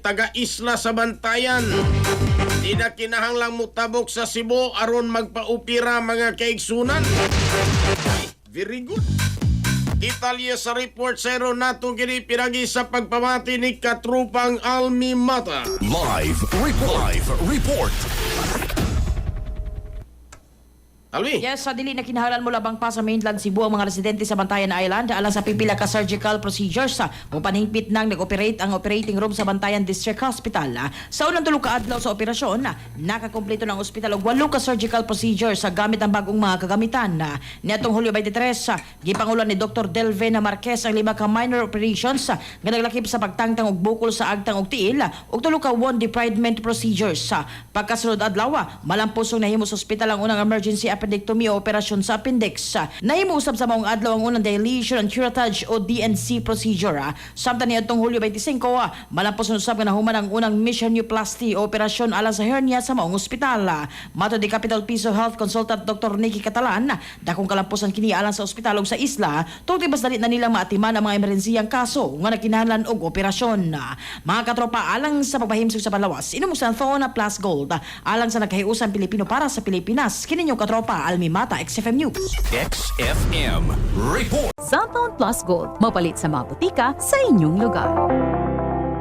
taga-isla sa Bantayan. Di na kinahanglang mutabok sa Cebu aron magpaupira mga kaigsunan. Very good. Detalye sa report sa nato gini pinagi sa pagpamati ni Katrupang Almi Mata. Live report. Almi. Yes, sa dili na kinahanglan mo labang pa sa mainland Cebu ang mga residente sa Bantayan Island alang sa pipila ka surgical procedures kung panhingpit nang nag-operate ang operating room sa Bantayan District Hospital. Sa unang tulo ka adlaw sa operasyon, nakakumpleto ng ospital og 8 ka surgical procedures sa gamit ang bagong mga kagamitan. Niadtong Hulyo 23, gipangulan ni Dr. Delvena Marquez ang 5 ka minor operations nga naglakip sa pagtangtang og bukol sa agtang og tiil ug 3 ka wound debridement procedures. Pagkasunod adlaw, malampusong nahimo sa ospital ang unang emergency appendectomy o operasyon sa appendix. Nahimo usab sa maong adlaw ang unang dilation and curettage o DNC procedure. Samtang niadtong Hulyo 25, malampos usab nga nahuman ang unang missionoplasty o operasyon alang sa hernia sa maong ospital. Mato di Capital Piso Health Consultant Dr. Nikki Catalan, dakong kalampusan kini alang sa ospital ug sa isla, tungod mas dali na nilang maatiman ang mga emerhensiyang kaso nga nagkinahanglan og operasyon. Mga katropa, alang sa pagpahimsog sa Balawas, inumusan Thona Plus Gold alang sa nagkahiusan Pilipino para sa Pilipinas. Kini ninyong katropa Almi Mata, XFM News. XFM report. Cellphone Plus Gold, mapalit sa mga butika sa inyong lugar.